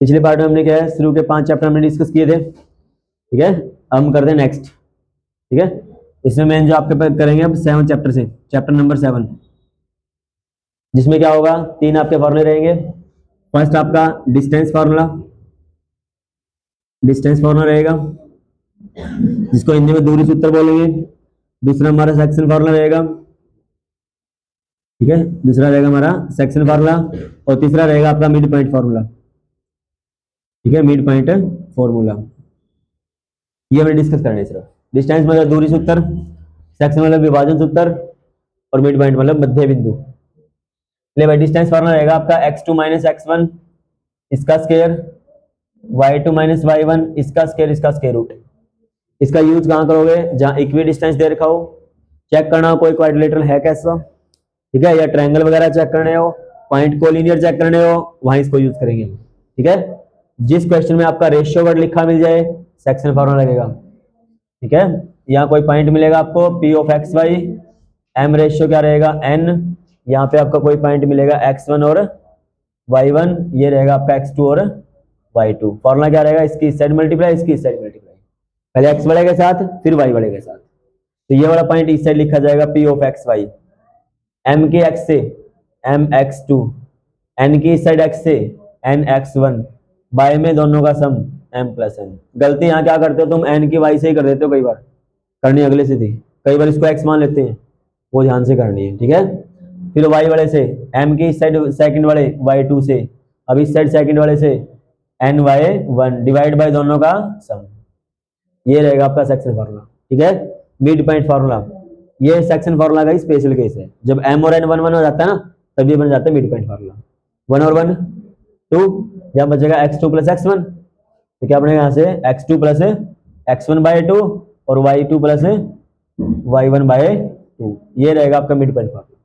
पिछले पार्ट में हमने क्या है, शुरू के 5 चैप्टर हमने डिस्कस किए थे, ठीक है। अब हम करते हैं नेक्स्ट, ठीक है। इसमें मेन जो आपके पास करेंगे अब 7 चैप्टर से, चैप्टर नंबर 7, जिसमें क्या होगा, 3 आपके फॉर्मूले रहेंगे। फर्स्ट आपका डिस्टेंस फार्मूला, डिस्टेंस फार्मूला रहेगा, जिसको हिंदी में दूरी सूत्र बोलेंगे। दूसरा हमारा सेक्शन फार्मूला रहेगा, ठीक है, दूसरा रहेगा हमारा सेक्शन फार्मूला, और तीसरा रहेगा आपका मिड पॉइंट फार्मूला, ठीक है, मिड पॉइंट फार्मूला। ये हमें डिस्कस करना है सिर्फ। डिस्टेंस मतलब दूरी सूत्र, सेक्शन मतलब विभाजन सूत्र, और मिड पॉइंट मतलब मध्य बिंदु। ले भाई, डिस्टेंस फार्मूला रहेगा आपका x2 माइनस x1 इसका स्क्वायर, y2 माइनस y1 इसका स्क्वायर, इसका स्क्वायर रूट। इसका यूज कहाँ करोगे, जहां इक्वी डिस्टेंस दे रखा हो, चेक करना हो कोई क्वाड्रिलेटरल है कैसा, ठीक है, या ट्रायंगल वगैरह चेक करने हो, पॉइंट कोलिनियर चेक करने हो, वहां इसको यूज करेंगे, ठीक है। जिस क्वेश्चन में आपका रेशियो वर्ड लिखा मिल जाए, सेक्शन फार्मूला लगेगा, ठीक है। यहाँ कोई पॉइंट मिलेगा आपको p of x y, m ratio क्या रहेगा n, यहाँ पे आपका कोई पॉइंट मिलेगा x1 और y1, ये रहेगा आपका x2 और y2। फॉर्मूला क्या रहेगा, इसकी इस साइड मल्टीप्लाई, इसकी इस साइड मल्टीप्लाई, पहले x बड़े के साथ फिर y बड़े के साथ। तो ये वाला पॉइंट इस साइड लिखा जाएगा p of x y, m के x से m x2, n की इस साइड x से n x1, y में दोनों का सम m प्लस n। गलती यहाँ क्या करते हो तुम, n की y से ही कर देते हो, कई बार करनी अगले से थी, कई बार इसको x मान लेते हैं, वो ध्यान से करनी है, ठीक है। फिर y वाले से m की इस साइड सेकंड वाले y2 से, अब इस साइड सेकंड वाले से n y1 डिवाइड बाय दोनों का सम। ये रहेगा आपका सेक्शन फार्मूला, ठीक है। मिड पॉइंट फार्मूला, ये सेक्शन फार्मूला का स्पेशल केस है, जब m और n 1 1 हो जाता है ना, तब ये बन जाता है मिड पॉइंट फार्मूला। 1 और 1 2, यहाँ बचेगा x2 प्लस x1, तो क्या बनेगा यहाँ से x2 प्लस x1 बाय 2 और y2 प्लस y1 बाय 2। ये रहेगा आपका मिड पॉइंट फार्मूला,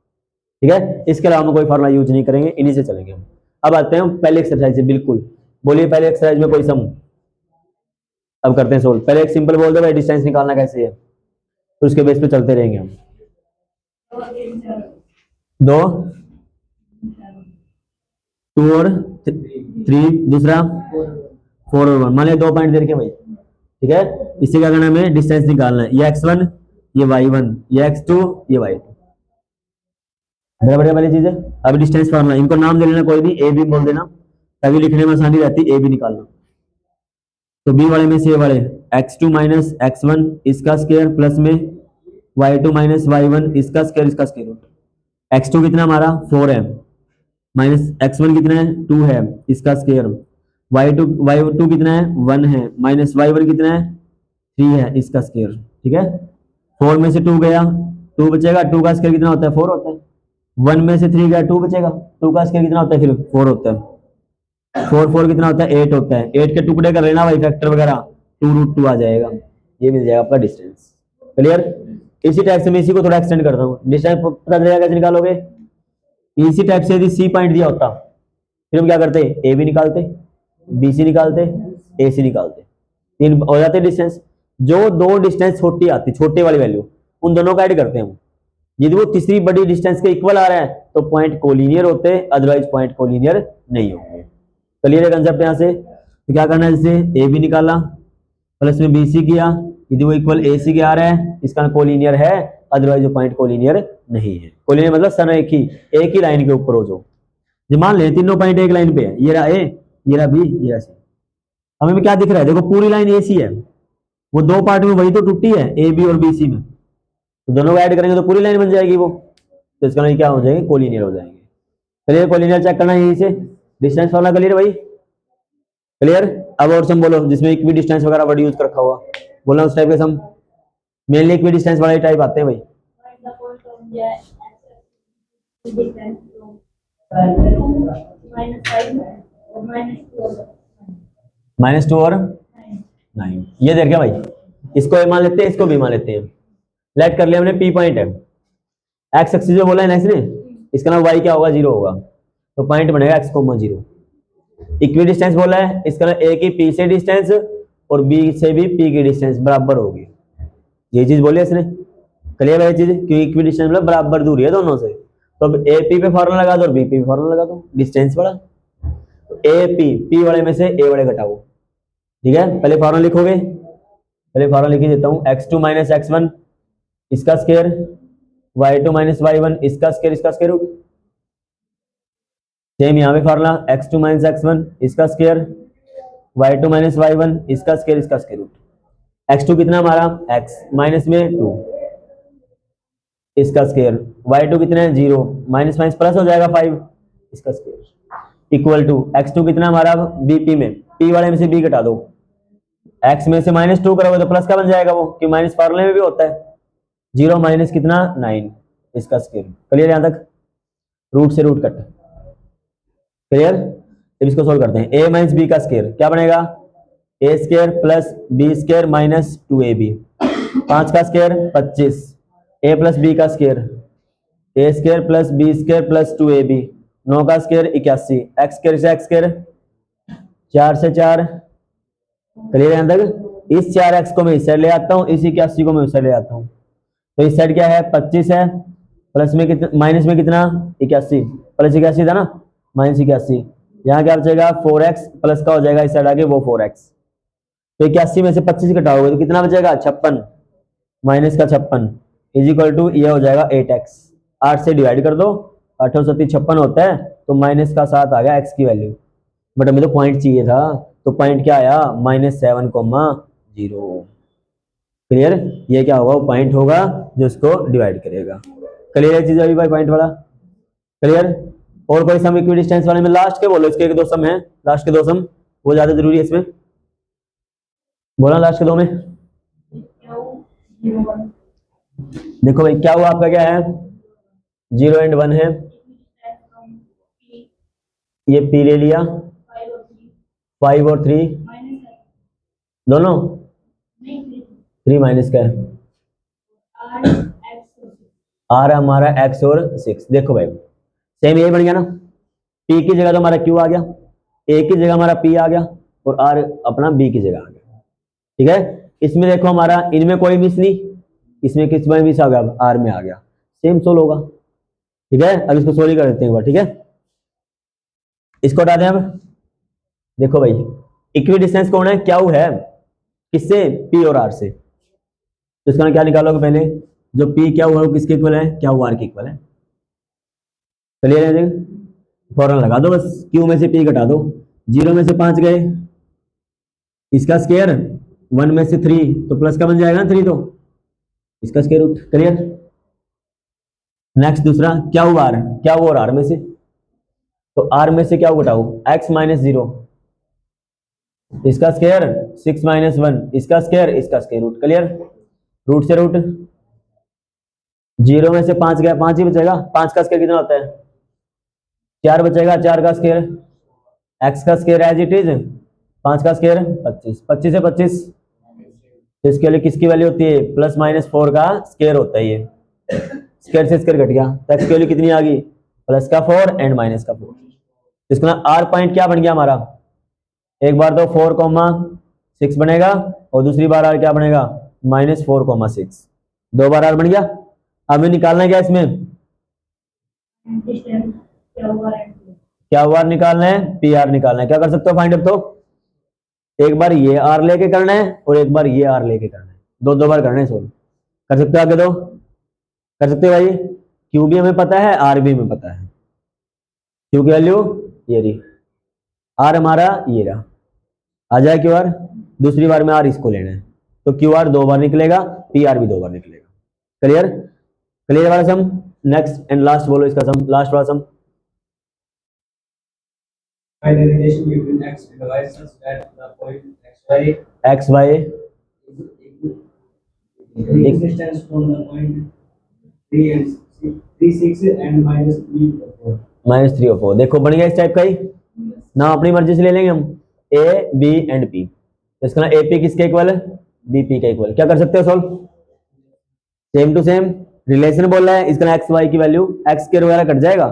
ठीक है। इसके अलावा हम कोई फार्मूला यूज नहीं करेंगे, इन्हीं से चलेंगे हम। अब आते हैं पहले एक्सरसाइज से, बिल्कुल बोलिए पहले एक्सरसाइज में कोई सम, अब करते हैं सोल्व। पहले एक सिंपल बोल दो भाई, डिस्टेंस निकालना कैसे है, तो उसके बेस पे चलते रहेंगे हम। 2 2 और 3, दूसरा 4 और 1, मान लिया 2 पॉइंट दे रखे भाई, ठीक है। इसे क्या करना है, हमें डिस्टेंस निकालना है, ये x1 ये y1 ये x2 ये y2, बढ़िया वाली चीज है। अब डिस्टेंस फार्मूला, इनको नाम दे लेना कोई भी, ए बी बोल देना, तभी लिखने में आसानी रहती है, ए बी निकालना। तो बी वाले में से ये वाले x2 माइनस x1 इसका स्क्वायर प्लस में y2 माइनस y1 इसका स्क्वायर, इसका स्क्वायर रूट। x2 कितना हमारा 4 है, माइनस x1 कितना है 2 है, इसका स्क्वायर। y2 कितना है 1 है, माइनस y1 कितना है 3 है, इसका स्क्वायर, ठीक है। 4 में से 2 गया, 2 बचेगा, 2 का स्क्वायर कितना होता है 4 होता है। 1 में से 3 गया, 2 बचेगा, 2 का स्क्वायर कितना होता है फिर 4 होता है। 4 4 कितना होता है 8 होता है, 8 के टुकड़े कर लेना भाई, फैक्टर वगैरह, 2√2 आ जाएगा, ये मिल जाएगा आपका डिस्टेंस। क्लियर। इसी टाइप से मैं इसी को थोड़ा एक्सटेंड करता हूँ, डिस्टेंस पता चलेगा कैसे निकालोगे। इसी टाइप से यदि सी पॉइंट दिया होता, फिर हम क्या करते, ए बी निकालते, बी सी निकालते, ए सी निकालते, 3 हो जाते डिस्टेंस। जो 2 डिस्टेंस छोटी आती, छोटे वाली वैल्यू, उन दोनों का ऐड करते हैं हम। यदि वो तीसरी बड़ी डिस्टेंस के इक्वल आ रहा है तो पॉइंट कोलिनियर होते हैं, अदरवाइज पॉइंट कोलिनियर नहीं होंगे। क्लियर है कंसेप्ट यहाँ से। तो क्या करना है, जैसे ए बी निकाला प्लस में बी सी किया, यदि वो इक्वल ए सी के आ रहा है, इसका कोलिनियर है, अदरवाइज वो पॉइंट कोलिनियर नहीं है। कोलिनियर मतलब सन एक ही लाइन के ऊपर हो, जो मान ले तीनों पॉइंट एक लाइन पे है, ये रहा ए, ये रहा बी, ये रहा सी। हमें क्या दिख रहा है, देखो पूरी लाइन ए सी है, वो 2 पार्ट में वही तो टूटी है, ए बी और बी सी में, तो दोनों को ऐड करेंगे तो पूरी लाइन बन जाएगी वो, तो इसका मतलब क्या हो जाएगी, कोलिनियर हो जाएंगे। चलिए कोलिनियर चेक करना है यहीं से, डिस्टेंस वाला क्लियर भाई, क्लियर। अब और सम बोलो जिसमें इक्वी डिस्टेंस वगैरह वर्ड यूज कर रखा हुआ, बोलना उस टाइप के सम, मेनली इक्वी डिस्टेंस वाले टाइप आते हैं भाई। -2 और 9, ये देख क्या भाई, इसको ए मान लेते हैं, इसको भी मान लेते हैं। लेट कर लिया हमने पी पॉइंट है, एक्स एक्सिस जो बोला है ना इसने, इसका नाम वाई क्या होगा 0 होगा, तो पॉइंट बनेगा x, 0। इक्वी डिस्टेंस बोला है, इसका नाम ए की पी से डिस्टेंस और बी से भी पी की डिस्टेंस बराबर होगी, ये चीज बोली इसने। क्लियर है ये चीज, क्योंकि इक्वी डिस्टेंस मतलब बराबर दूरी है दोनों से। तो अब ए पी पे फॉर्मूला लगा दो और बी पी पे फॉर्मूला लगा दो, डिस्टेंस बड़ा। तो ए पी वाले में से ए वाले घटाओ। ठीक है, पहले फॉर्मूला लिखोगे, पहले फॉर्मूला लिख देता हूं, x2 माइनस x1 इसका स्क्वायर, y2 माइनस y1 इसका स्क्वायर, इसका स्क्वायर रूट। सेम यहाँ पे फॉर्मूला x2 माइनस x1 इसका स्क्वायर, y2 माइनस y1 इसका स्क्वायर, इसका स्क्वायर रूट। x2 कितना हमारा, x माइनस में 2 इसका स्क्वायर, y2 कितना है 0, माइनस माइनस प्लस हो जाएगा 5 इसका स्क्वायर, इक्वल टू x2 कितना हमारा bp में, p वाले में से b घटा दो, x में से -2 करोगे तो प्लस का बन जाएगा वो, कि माइनस फार्मूले में भी होता है। 0 माइनस कितना 9 इसका स्क्वायर। क्लियर यहां तक, रूट से रूट कट। क्लियर, अब इसको सोल्व करते हैं। a माइनस बी का स्क्वायर क्या बनेगा, a square plus B square minus 2ab, 5 का स्क्वायर 25, a प्लस बी का square, a square plus B square plus 2ab, 9 का स्क्वायर 81, x स्क्वायर से x स्क्वायर 4 से 4। क्लियर यहां तक, इस 4x को मैं इस साइड ले आता हूं, इस 81 को मैं उस साइड ले आता हूं, तो इस साइड क्या है 25 है, प्लस में कितना, माइनस में कितना 81, प्लस 81 था ना, माइनस 81, यहाँ क्या बचेगा 4x, प्लस का हो जाएगा इस साइड आगे वो 4x, तो 81 में से 25 घटाओगे तो कितना बचेगा 56, माइनस का 56 इज इक्वल टू ये हो जाएगा 8x। 8 से डिवाइड कर दो, 8 और 56 होता है, तो माइनस का 7 आ गया x की वैल्यू, बट हमें तो पॉइंट चाहिए था, तो पॉइंट क्या आया -7,0। क्लियर, ये क्या होगा, वो पॉइंट होगा जो इसको डिवाइड करेगा। क्लियर है चीज अभी भाई, पॉइंट वाला क्लियर। और कोई सम इक्वी डिस्टेंस वाले में लास्ट के बोलो, इसके एक दो सम है, लास्ट के 2 सम वो ज्यादा जरूरी है इसमें, बोला लास्ट के 2 में। देखो भाई क्या हुआ आपका, क्या है 0 एंड 1 है, ये p ले लिया, 5 और 3 दोनों, 3 माइनस का है, r हमारा x और 6। देखो भाई सेम यही बन गया ना, p की जगह तो हमारा q आ गया, a की जगह हमारा p आ गया, और r अपना b की जगह आ गया। ठीक है, इसमें देखो हमारा इनमें कोई मिस नहीं, इसमें किस में मिस आ गया, r में आ गया, सेम सोल्व होगा। ठीक है, अब इसको सोल्व कर देते हैं एक बार। ठीक है, इसको हटा दें अब। देखो भाई इक्वी डिस्टेंस कौन है, क्या है, किससे, p और r से, तो इसका क्या निकालोगे पहले, जो p क्या हुआ वो किसके इक्वल है, क्या हुआ r के इक्वल है। चलिए फौरन लगा दो बस, q में से p घटा दो, 0 में से 5 गए, इसका स्क्वायर 1 में से 3 तो प्लस का बन जाएगा ना 3, तो इसका स्क्वायर रूट। क्लियर, नेक्स्ट दूसरा क्या हुआ r, क्या हुआ r में से, तो r में से क्या घटाओ, x माइनस 0 इसका स्क्वायर 6 माइनस 1 इसका स्क्वायर, इसका स्क्वायर रूट। क्लियर, रूट से रूट, 0 में से 5 गया, 5 ही बचेगा, 5 का स्क्वायर कितना होता है 4 बचेगा, 4 का स्क्वायर, x का स्क्वायर एज इट इज, 5 का स्क्वायर 25, 25 से 25, तो इसके लिए किसकी वैल्यू होती है, प्लस माइनस 4 का स्क्वायर होता है, ये स्क्वायर से स्क्वायर घट गया, तो x की वैल्यू कितनी आ गई, प्लस का 4 एंड माइनस का 4। इसका r पॉइंट क्या बन गया हमारा, एक बार तो 4,6 बनेगा, और दूसरी बार r क्या बनेगा -4,6, 2 बार r बन गया। अब हमें निकालना है क्या इसमें, क्या हुआ निकालना है, पी आर निकालना है। क्या कर सकते हो फाइंड अप, तो एक बार ये आर लेके करना है और एक बार ये आर लेके करना है, दो बार करना है सोल्व। कर सकते हो आगे दो, कर सकते हो भाई, क्यू भी हमें पता है, आर भी हमें पता है, क्यू की वैल्यू ये रही, आर हमारा ये रहा, आ जाए क्यू आर, दूसरी बार में आर इसको लेना है, तो क्यू आर 2 बार निकलेगा, पी आर भी 2 बार निकलेगा। क्लियर, क्लियर वाला सम। नेक्स्ट एंड लास्ट बोलो इसका सम, लास्ट वाला सम। Find the relation between x and y such that the point x y the distance from the point 3 and 6 and -3 or 4. -3 और 4, देखो बन गया इस टाइप का ही ना, अपनी मर्जी से ले लेंगे हम, ए बी एंड पी, तो इसका ए पी किसके इक्वल है, बी पी के इक्वल। क्या कर सकते हो solve, same to same relation बोल रहा है, इसका एक्स वाई की वैल्यू, एक्स के वगैरह कट जाएगा,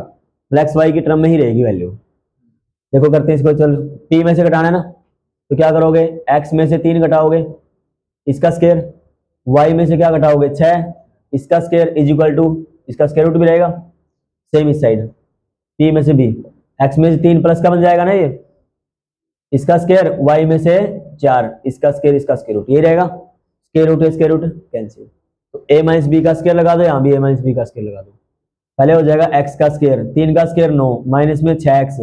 एक्स वाई की टर्म में ही रहेगी वैल्यू। देखो करते हैं इसको, चल p में से घटाना है ना, तो क्या करोगे, x में से 3 घटाओगे, इसका स्क्वायर, y में से क्या घटाओगे 6 इसका स्क्वायर इज इक्वल टू, इसका स्क्वायर रूट भी रहेगा, सेम इस साइड p में से b, x में से 3 प्लस का बन जाएगा ना ये, इसका स्क्वायर y में से 4, इसका स्क्वायर रूट, ये रहेगा स्क्वायर रूट कैंसिल। तो a माइनस बी का स्क्वायर लगा दो, यहाँ भी a माइनस बी का स्क्वायर लगा दो। पहले हो जाएगा x का स्क्वायर, 3 का स्क्वायर 9, माइनस में 6x,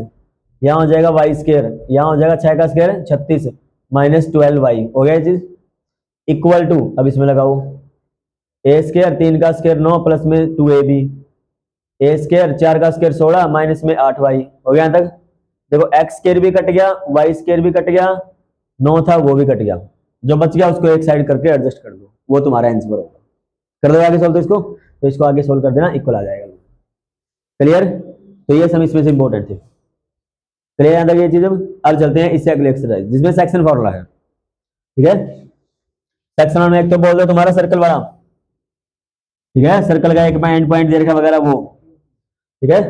यहाँ हो जाएगा y स्क्वायर, यहाँ हो जाएगा 6 का स्क्वायर 36 माइनस 12y, हो गया ये चीज। इक्वल टू, अब इसमें लगाओ a स्क्वायर 3 का स्क्वायर 9 प्लस में 2ab, a स्क्वायर 4 का स्क्वायर 16 माइनस में 8y, हो गया यहाँ तक। देखो x स्क्वायर भी कट गया, y स्क्वायर भी कट गया, 9 था वो भी कट गया, जो बच गया उसको एक साइड करके एडजस्ट कर दो, वो तुम्हारा आंसर होगा। कर दो आगे सोल्व, तो इसको आगे सोल्व कर देना, इक्वल आ जाएगा। क्लियर? तो ये सम इसमें से इंपॉर्टेंट थे। क्लियर यहाँ तक ये चीज। अब चलते हैं इससे अगले एक्सरसाइज जिसमें सेक्शन फॉर्मूला है। ठीक है, सेक्शन में एक तो बोल दो तुम्हारा सर्कल वाला, ठीक है, सर्कल का एक एंड पॉइंट दे रखा वगैरह वो, ठीक है,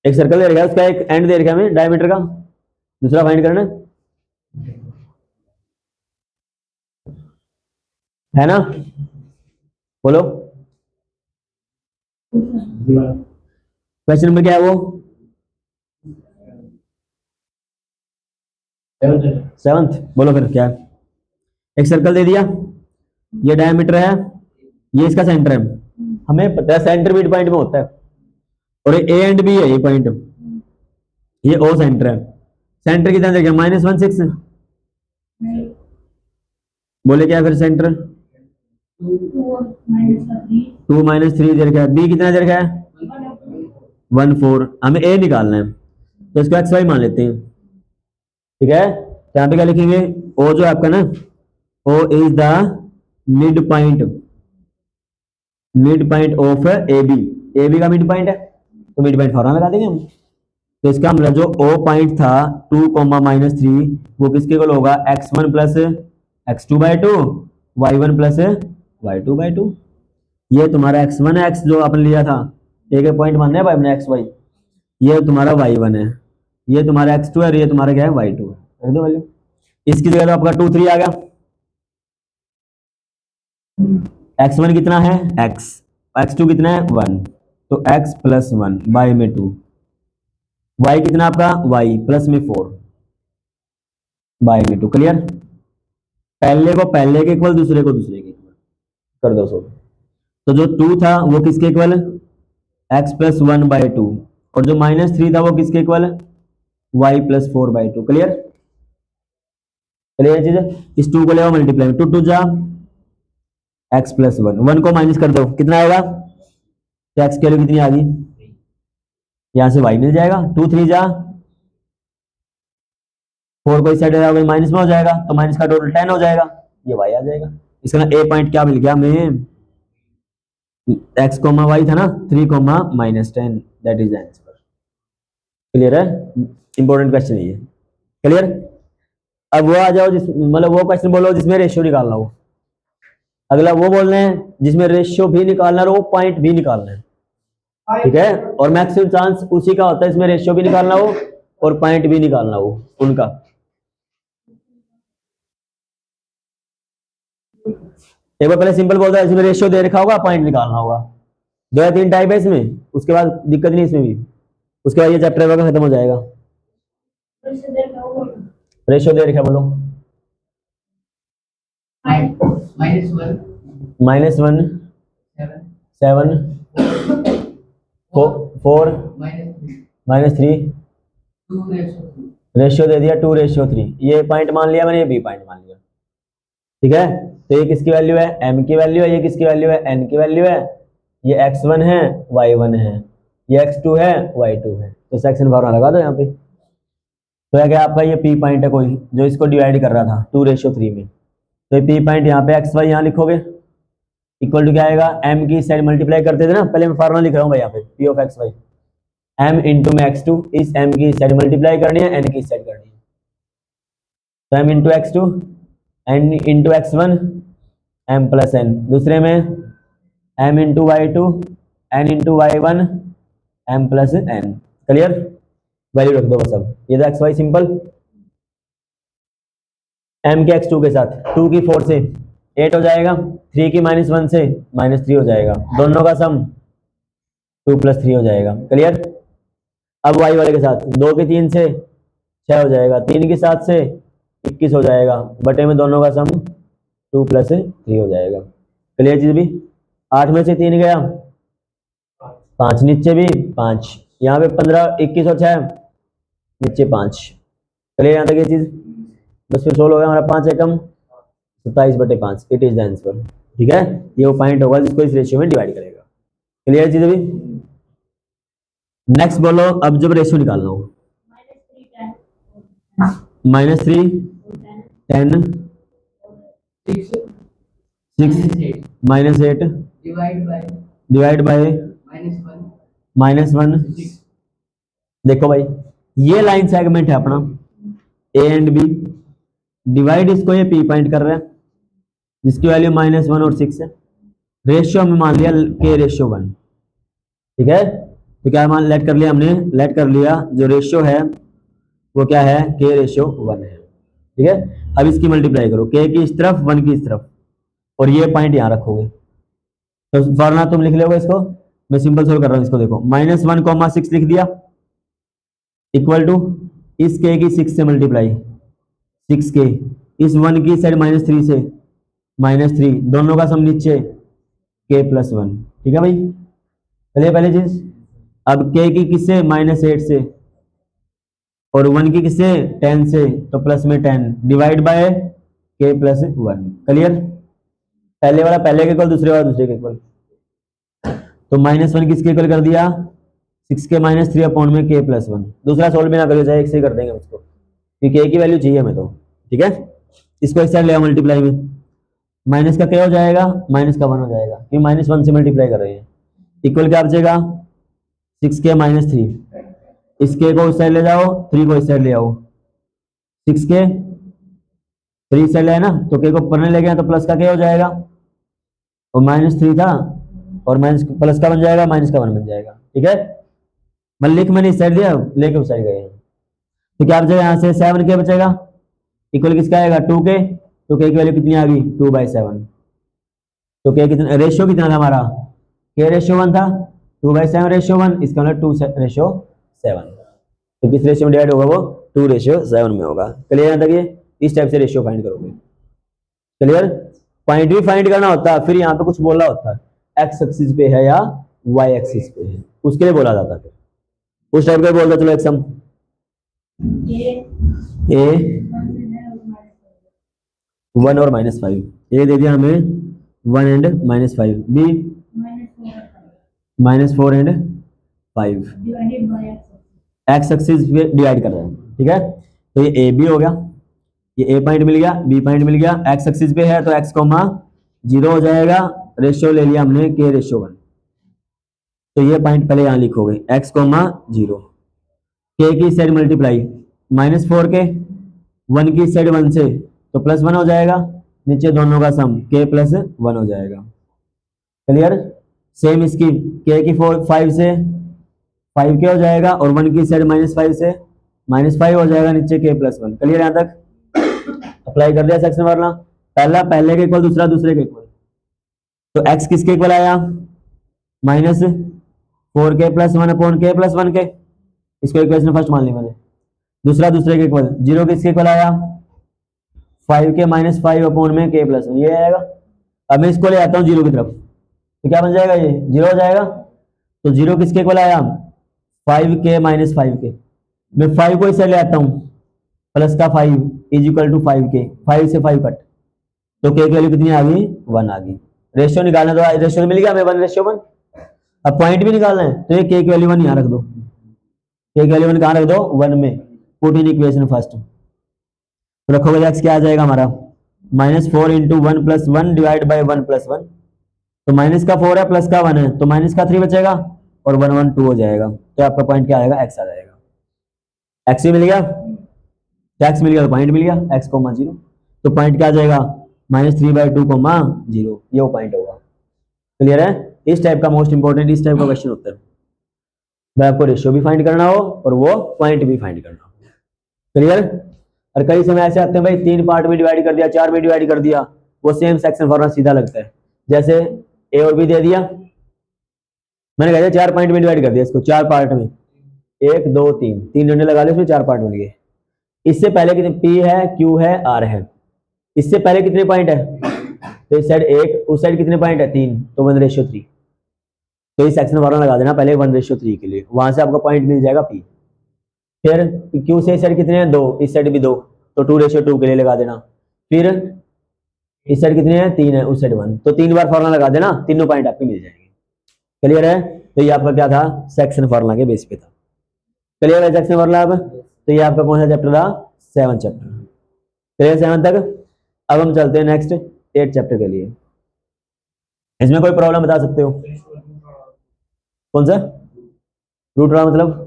एक सर्कल दे रखा है, उसका एक एंड दे रखा है हमें डायमीटर का, दूसरा फाइंड करना है ना। बोलो क्वेश्चन नंबर क्या है वो, 7th। बोलो फिर क्या है। एक सर्कल दे दिया, ये डायमीटर है, ये इसका सेंटर है, हमें पता है सेंटर मिड पॉइंट में होता है, और ए एंड बी है ये पॉइंट, ये ओ सेंटर है। सेंटर कितना देखिए -16, बोले क्या फिर सेंटर 2 माइनस 3 दे रखा है, बी कितना दे रखा है 1 4, हमें ए निकालना है तो इसको एक्स वाई मान लेते हैं। ठीक है, तो यहाँ पे क्या लिखेंगे, ओ जो आपका ना, O is the mid point of A B का मिड पॉइंट है, तो मिड पॉइंट फॉर्मूला लगा देंगे हम। तो इसका मतलब जो ओ पॉइंट था 2, -3 वो किसके इक्वल होगा, x1 plus x2/2 y1 plus y2/2। ये तुम्हारा x1 है, x जो आपने लिया था एक पॉइंट मानना है भाई हमने x y, ये तुम्हारा y1 है, ये तुम्हारा x2 है और ये तुम्हारा क्या है y2 है। रख दो वैल्यू, इसकी जगह तो आपका 2 3 आ गया। x1 कितना है x, x2 कितना है 1, तो x प्लस 1 बाई में 2, y कितना आपका y प्लस में 4 बाई में 2। क्लियर? पहले को पहले के इक्वल, दूसरे को दूसरे के इक्वल कर दो सोल्व। तो जो 2 था वो किसके इक्वल, x प्लस 1/2, और जो -3 था वो किसके equal, y plus 4/2। Clear? Clear चीज है। इस 2 को ले आओ मल्टीप्लाई में, 2 2 जा x प्लस 1 को माइनस कर दो, कितना आएगा, तो x की वैल्यू कितनी आ गई, यहां से y मिल जाएगा, 2 3 जा 4 को इस साइड माइनस में हो जाएगा, तो माइनस का टोटल 10 हो जाएगा, ये y आ जाएगा। इसका ना ए पॉइंट क्या मिल गया हमें, x, y था ना 3, -10, दैट इज आंसर। क्लियर है, इंपॉर्टेंट क्वेश्चन है ये। क्लियर? अब वो आ जाओ जिस मतलब वो क्वेश्चन बोलो जिसमें रेशियो निकालना हो, अगला वो बोल रहे हैं जिसमें रेशियो भी निकालना हो, पॉइंट भी निकालना है। ठीक है, और मैक्सिमम चांस उसी का होता है इसमें रेशियो भी निकालना हो और पॉइंट भी निकालना हो उनका। एक बार पहले सिंपल बोलता है, इसमें रेशियो दे रखा होगा, पॉइंट निकालना होगा। 2 या 3 टाइप है इसमें, उसके बाद दिक्कत नहीं इसमें भी, उसके बाद ये चैप्टर वगैरह खत्म हो जाएगा। रेशियो दे रखा बोलो, -1 7 4 -3, रेशियो दे दिया 2:3, ये पॉइंट मान लिया मैंने, ये बी पॉइंट मान लिया। ठीक है, तो ये किसकी वैल्यू है, m की वैल्यू है, ये किसकी वैल्यू है, n की वैल्यू है, ये x1 है y1 है, ये x2 है y2 है। तो सेक्शन फॉर्मूला लगा दो यहाँ पे। तो क्या आपका ये p पॉइंट है कोई जो इसको डिवाइड कर रहा था 2:3 में, तो ये p पॉइंट यहाँ पे xy यहाँ लिखोगे, इक्वल टू क्या आएगा, m की साइड मल्टीप्लाई करते थे ना, पहले मैं फॉर्मूला लिख रहा हूँ भाई यहाँ पे, p of xy, m into में x2, इस m की साइड मल्टीप्लाई करनी है, n की साइड करनी है, तो m into x2 n into x1 m plus n, दूसरे में m into y2 n into y1 m plus n। Clear? Value रख दो बस। अब ये तो xy सिंपल, m के x2 के साथ 2 की 4 से 8 हो जाएगा, 3 की -1 से -3 हो जाएगा, दोनों का सम 2 + 3 हो जाएगा। क्लियर? अब y वाले के साथ 2 की 3 से 6 हो जाएगा, 3 के साथ से 21 हो जाएगा, बटे में दोनों का सम 2 + 3 हो जाएगा। क्लियर चीज भी। 8 में से 3 गया 5, नीचे भी 5, यहाँ पे 15, 21 और 6 नीचे 5। क्लियर यहाँ तक ये चीज। बस फिर सोल्व हो गया हमारा। 5 एकम 27/5, इट इज द आंसर। ठीक है, ये वो पॉइंट होगा जिसको इस रेशियो में डिवाइड करेगा। क्लियर चीज अभी। नेक्स्ट बोलो, अब जब रेशियो निकालना हो, -3 10 6 -8 डिवाइड बाय -1। देखो भाई, ये लाइन सेगमेंट है अपना ए एंड बी, डिवाइड इसको ये पी पॉइंट कर रहा है जिसकी वैल्यू -1 और 6 है। रेशियो में मान लिया के रेशियो 1। ठीक है, तो क्या मान लेट कर लिया हमने, लेट कर लिया जो रेशियो है वो क्या है, के रेशियो 1 है। ठीक है, अब इसकी मल्टीप्लाई करो, के की इस तरफ 1 की इस तरफ, और ये पॉइंट यहां रखोगे तो फॉर्मूला तुम लिख लोगे इसको। मैं सिंपल सोल्व कर रहा हूं इसको। देखो -1, 6 लिख दिया, इक्वल टू इस के की 6 से मल्टीप्लाई, 6 के इस 1 की साइड -3 से -3, दोनों का सम नीचे के + 1। ठीक है भाई, चलिए पहली चीज। अब के की किससे, -8 से, और 1 की किससे, 10 से, तो प्लस में 10 डिवाइड बाय के + 1। क्लियर। पहले वाला पहले के इक्वल, दूसरे वाला दूसरे के इक्वल, तो -1 किसके इक्वल कर दिया, 6 के -3 अपॉन में के + 1। दूसरा सोल्व भी ना करिए, चाहे एक से ही कर देंगे उसको, क्योंकि के की वैल्यू चाहिए हमें तो। ठीक है, इसको इस साइड ले आओ मल्टीप्लाई में, माइनस का क्या हो जाएगा, -1 हो जाएगा, क्योंकि -1 से मल्टीप्लाई कर रहे हैं। इक्वल क्या बचेगा, 6 के -3, इसके को इस साइड ले जाओ, 3 को इस साइड ले आओ, 6 के 3 साइड ले ना, तो के को ऊपर ले गया तो प्लस का क्या हो जाएगा, और -3 था और माइनस प्लस का बन जाएगा, माइनस का 1 बन जाएगा। ठीक है, मैं लिख मैंने इस साइड दिया, लेके उस साइड गए, तो क्या बचेगा यहाँ से 7 के बचेगा, इक्वल किसका आएगा, 2 के, तो के की वैल्यू कितनी आ गई, 2/7। तो के कितना, रेशियो कितना था हमारा, के रेशियो 1 था, 2/7 रेशियो 1, इसका मतलब 2/7। तो किस रेशियो में डिवाइड होगा वो, 2/7 में होगा। क्लियर यहाँ तक ये। इस टाइप से रेशियो फाइंड करोगे। क्लियर, पॉइंट भी फाइंड करना होता है, फिर यहाँ पे कुछ बोलना होता है, एक्स एक्सिस पे है या वाई एक्सिस पे है, उसके लिए बोला जाता है। फिर उस टाइप का बोलता, चलो एक सम ए 1 और -5, ए दे दिया हमें 1 and -5, B -4 and 5, x axis पे डिवाइड कर रहे हैं। ठीक है, तो ये ए बी हो गया, ये ए पॉइंट मिल गया, बी पॉइंट मिल गया, एक्स एक्सिस पे है तो x, 0 हो जाएगा, रेशियो ले लिया हमने के रेशियो 1, तो ये पॉइंट पहले यहां लिखोगे, x, 0, के की साइड मल्टीप्लाई, -4 के 1 की साइड 1 से, तो +1 हो जाएगा, नीचे दोनों का सम के + 1 हो जाएगा। क्लियर, सेम इसकी के की 5 से 5 के हो जाएगा, और 1 की साइड -5 से -5 हो जाएगा, नीचे के + 1। क्लियर यहाँ तक। अप्लाई कर दिया सेक्शन वाला, पहला पहले के इक्वल, दूसरा दूसरे के इक्वल, तो x किसके इक्वल आया, -4 के + 1 अपॉन के + 1 के, इसको इक्वेशन फर्स्ट मान ली मैंने। दूसरा दूसरे के इक्वल, 0 किसके इक्वल आया, 5 के -5 अपॉन में के + 1, ये आएगा। अब मैं इसको ले आता हूँ 0 की तरफ, तो क्या बन जाएगा, ये 0 हो जाएगा। तो 0 किसके इक्वल आया, 5 के -5 के, मैं 5 को इसे ले आता हूँ, प्लस का 5 = 5 के, 5 से 5 कट, तो के की वैल्यू कितनी आ गई, 1 आ गई। रेशियो निकालना, तो रेशियो मिल गया हमें 1/1। अब पॉइंट भी निकालना है, तो ये के की वैल्यू 1 यहाँ रख दो, के की वैल्यू 1 कहाँ रख दो, 1 में, पुट इन इक्वेशन फर्स्ट, तो रखोगे x क्या आ जाएगा हमारा, -4 × 1 + 1 डिवाइड बाय 1 + 1, तो माइनस का 4 है, प्लस का 1 है, तो माइनस का 3 बचेगा, और 1 1 2 हो जाएगा, तो आपका पॉइंट क्या आएगा, x आ जाएगा। x भी मिल गया, x मिल गया तो पॉइंट मिल गया, x, 0, तो पॉइंट क्या आ जाएगा, -3/2, 0, ये वो पॉइंट होगा। क्लियर है। इस टाइप का मोस्ट इंपोर्टेंट इस टाइप का क्वेश्चन होता है, भाई आपको रेशियो भी फाइंड करना हो और वो पॉइंट भी फाइंड करना हो। क्लियर। और कई समय ऐसे आते हैं भाई 3 पार्ट में डिवाइड कर दिया, 4 में डिवाइड कर दिया, वो सेम सेक्शन फॉर्मूला सीधा लगता है। जैसे ए और बी दे दिया, मैंने कहा 4 पॉइंट में डिवाइड कर दिया इसको, 4 पार्ट में, 1 2 3 डंडे लगा ले, उसमें 4 पार्ट बन गए। इससे पहले कितने P है, Q है, R है, इससे पहले कितने पॉइंट है, तो इस साइड 1, उस साइड कितने पॉइंट है 3, तो 1:3। तो इस सेक्शन फॉर्मूला लगा देना पहले 1:3 के लिए, वहां से आपको पॉइंट मिल जाएगा P। फिर Q से इस साइड कितने हैं 2, इस साइड भी 2, तो 2:2 के लिए लगा देना। फिर इस साइड कितने हैं 3 है, उस साइड 1, तो 3 बार फॉर्मूला लगा देना, तीनों पॉइंट आपके मिल जाएंगे। क्लियर है? तो ये आपका क्या था, सेक्शन फॉर्मूला के बेस पे था। क्लियर है सेक्शन फॉर्मूला? अब तो ये आपका कौन सा चैप्टर था, 7 चैप्टर। क्लियर 7 तक? अब हम चलते हैं नेक्स्ट 8 चैप्टर के लिए। इसमें कोई प्रॉब्लम बता सकते हो? कौन सा रूट रहा मतलब?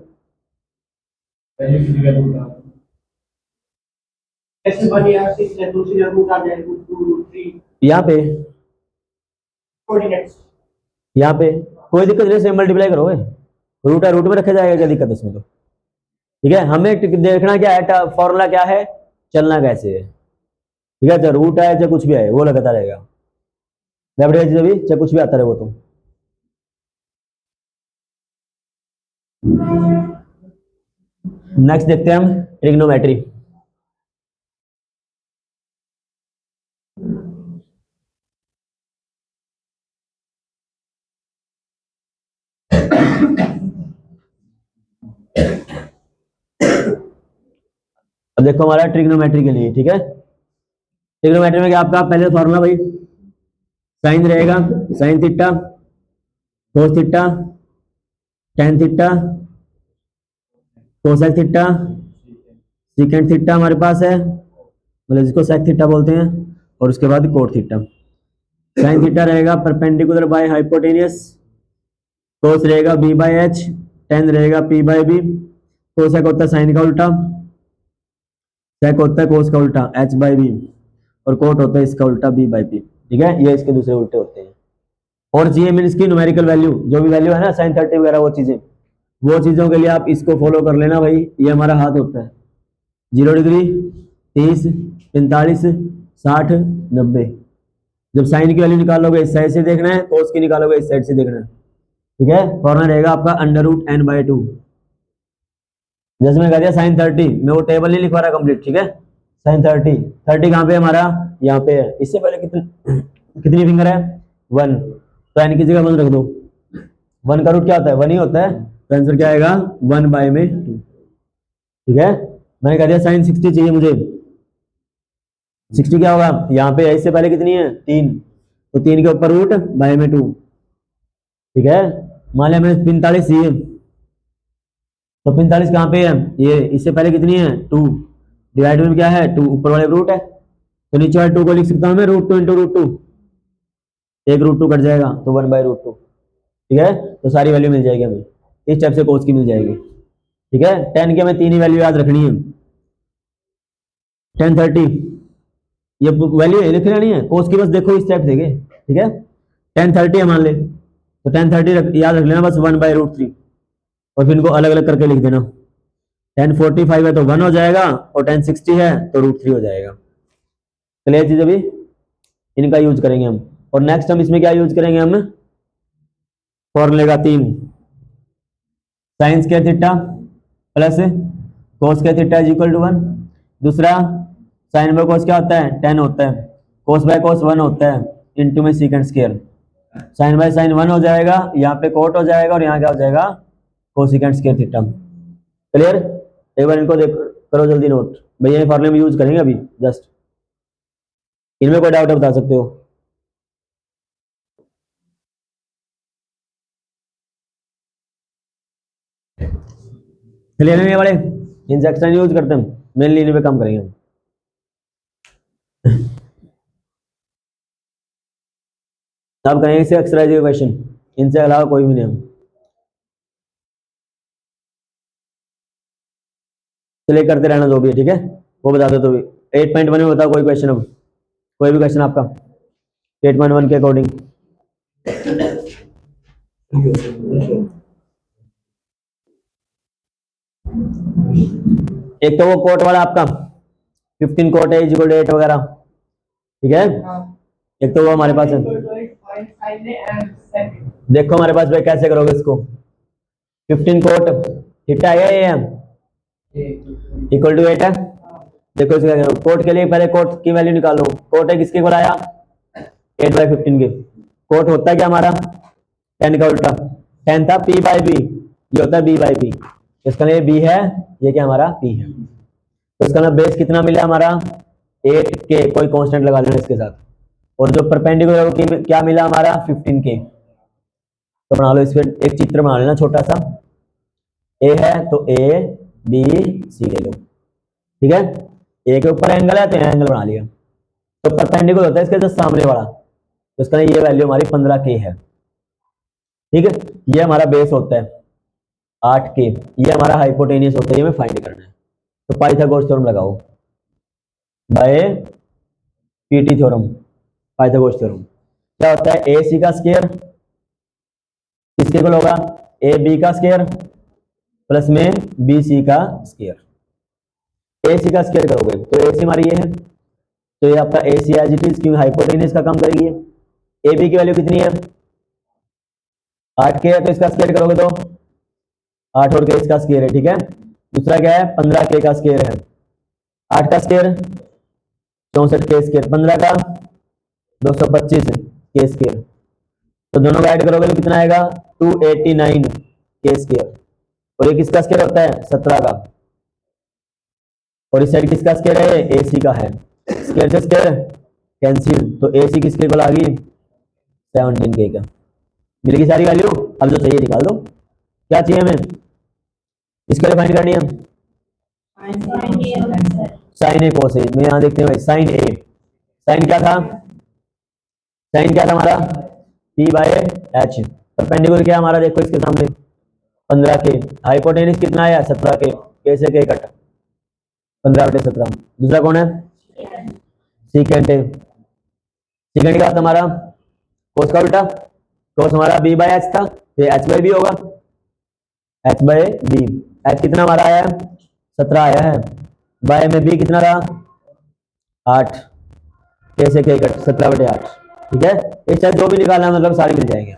ऐसे बनी है 6 है, दूसरी जगह रूट आ जाए, रूट 2 रूट 3 यहाँ पे, कोऑर्डिनेट्स। यहाँ पे कोई दिक्कत नहीं, से मल्टीप्लाई करोगे, रूट है रूट में रखा जाएगा, क्या दिक्कत है उसमें? तो ठीक है, हमें देखना क्या है, फॉर्मूला क्या है, चलना कैसे है। ठीक है, चाहे रूट आए चाहे कुछ भी आए, वो लगाता रहेगा, भी चाहे कुछ भी आता रहे वो। तो नेक्स्ट देखते हैं हम ट्रिग्नोमेट्री। अब देखो हमारा ट्रिग्नोमेट्री के लिए, ठीक है, ट्रिग्नोमेट्री में क्या आपका पहले फॉर्मूला भाई, साइन रहेगा, sine theta, cos theta, tan theta, cosec theta, secant theta हमारे पास है, मतलब जिसको सेक थीटा बोलते हैं, और उसके बाद कोट थीटा। साइन थीटा रहेगा परपेंडिकुलर बाय हाइपोटेनियस, कोस रहेगा b बाई एच, टेन रहेगा p बाई बी, कोसेक होता है साइन का उल्टा, सेक होता है कोस का उल्टा h बाई बी, और कोट होता है इसका उल्टा b बाई पी। ठीक है, ये इसके दूसरे उल्टे होते हैं। और जी मीन इसकी न्यूमेरिकल वैल्यू, जो भी वैल्यू है ना साइन 30 वगैरह, वो चीज़ों के लिए आप इसको फॉलो कर लेना भाई। ये हमारा हाथ होता है 0 डिग्री, 30, 45, 60, 90। जब साइन की वैल्यू निकालोगे इस साइड से देखना है, कोस की निकालोगे इस साइड से देखना है। ठीक है, फॉर्मूला रहेगा आपका √n/2। जैसे मैं कह दिया साइन 30, मैं वो टेबल नहीं लिखवा रहा कंप्लीट। ठीक है, साइन 30 कहाँ पे है हमारा, यहाँ पे है। इससे पहले कितनी फिंगर है 1, तो एन की जगह 1 रख दो। 1 का रूट क्या होता है, 1 ही होता है, तो आंसर क्या आएगा 1/2। ठीक है, मैंने कह दिया साइन 60 चाहिए मुझे, 60 क्या होगा, यहाँ पे इससे पहले कितनी है 3, तो 3 के ऊपर रूट बाय में 2। ठीक है, मान लिया हमें 45 चाहिए, तो 45 कहाँ पे है, ये इससे पहले कितनी है 2, डिवाइड में क्या है 2, ऊपर वाले रूट है, तो नीचे वाले 2 को लिख सकता हूँ मैं √2 × √2, एक √2 कट जाएगा तो 1/√2। ठीक है, तो सारी वैल्यू मिल जाएगी हमें, इस टाइप से कोस की मिल जाएगी। ठीक है, 10 के हमें 3 ही वैल्यू याद रखनी है, 10, 30, ये वैल्यू लिख लेनी है, कोस की बस देखो इस टाइप से। ठीक है, 10, 30 है मान ले, तो 10, 30 याद रख लेना बस 1/√3, और फिर इनको अलग अलग करके लिख देना। 10, 45 है तो 1 हो जाएगा, और 10, 60 है तो √3 हो जाएगा। क्लियर चीज, अभी इनका यूज करेंगे हम। और नेक्स्ट हम इसमें क्या यूज करेंगे, हम फॉर्मूले का 3, sine square theta plus cos square theta is equal to 1। दूसरा साइन बाय कोस क्या होता है 10 होता है, कोस बाय कोस 1 होता है, इनटू में secant square, sine by sine 1 हो जाएगा, यहाँ पे कोट हो जाएगा, और यहाँ क्या हो जाएगा कोसिकेंट स्क्वायर थीटा। क्लियर, एक बार इनको देख करो जल्दी नोट, भैया ये फॉर्मूले में यूज करेंगे अभी जस्ट, इनमें कोई डाउट है बता सकते हो? क्लियर है ये वाले, इनसे एक्स्ट्रा यूज करते हैं, मेनली इन पे काम करेंगे हम। अब करेंगे इसे एक्सरसाइज के क्वेश्चन, इनसे अलावा कोई भी नहीं हम। चलिए करते रहना जो भी है, ठीक है, वो बता दो तो भी। 8.1 में बताओ कोई क्वेश्चन, अब कोई भी क्वेश्चन आपका 8.1 के अकॉर्डिंग। एक तो वो कोट वाला आपका 15 कोट है इक्वल 8 वगैरह, ठीक है, एक तो वो हमारे पास है। देखो हमारे पास भाई कैसे करोगे इसको, 15 कोट थीटा है ये इक्वल टू 8 है, देखो इसका कोट के लिए पहले कोट की वैल्यू निकालो। कोट है किसके को लाया 8/15 के। कोट होता है क्या हमारा 10 का उल्टा। 10 था p बाई बी, ये होता है b बाई बी। इसका लिए b है, ये क्या हमारा p है। तो इसका मतलब बेस कितना मिला हमारा 8 के, कोई कांस्टेंट लगा लेना इसके साथ। और जो परपेंडिकुलर क्या मिला हमारा 15 के। तो बना लो इस पर एक चित्र बना लेना छोटा सा। ए है तो ए बी सी ले लो, ठीक है। ए के ऊपर एंगल है तो एंगल बना लिया। तो परपेंडिकुलर होता है इसके जस्ट सामने वाला, तो इसका ये वैल्यू हमारी 15 के है, ठीक है। ये हमारा बेस होता है 8 के, ये हमारा हाइपोटेनियस होता है, ये हमें फाइंड करना है। तो पाइथागोरस थ्योरम लगाओ by PT theorem. Pythagoras theorem क्या होता है ए सी का स्क्वायर किसके इक्वल होगा ए बी का स्क्वायर प्लस में बी सी का स्क्वायर। ए सी का स्क्वायर करोगे तो ए सी हमारी ये है, तो ये आपका ए सी एज इट इज, क्योंकि हाइपोटेनियस का काम करेगी। ए बी की वैल्यू कितनी है 8 के है, तो इसका स्क्वायर करोगे तो 8 और के इसका स्क्वायर है, ठीक है। दूसरा क्या है 15 के का स्क्वायर है, 8 का स्क्वायर 64 के स्क्वायर, 15 का 225 के स्क्वायर। तो दोनों का ऐड करोगे तो कितना आएगा 289 के स्क्वायर। और ये किसका स्क्वायर होता है 17 का। और इस साइड किसका स्क्वायर है ए सी का है, स्क्वायर से स्क्वायर कैंसिल, तो ए सी किसके इक्वल आ गई 17 के का। मिलेगी सारी वैल्यू। अब जो चाहिए निकाल दो, क्या चाहिए हमें इसके लिए फाइंड करनी है साइन ए कोस ए। मैं यहाँ देखते हैं भाई साइन ए, साइन क्या था हमारा p बाय एच। परपेंडिकुलर क्या हमारा देखो इसके सामने 15 के, हाइपोटेनिस कितना आया 17 के, कैसे के कट 15/17। दूसरा कौन है सीकेंट है, सीकेंट क्या था हमारा कोस का उल्टा, कोस हमारा b बाय एच था, तो h बाय b होगा, h बाय b। h कितना हमारा आया 17 आया है, बाय में b कितना रहा 8, कैसे के कट 17/8, ठीक है। इस टाइप जो भी निकालना है मतलब सारे मिल जाएंगे।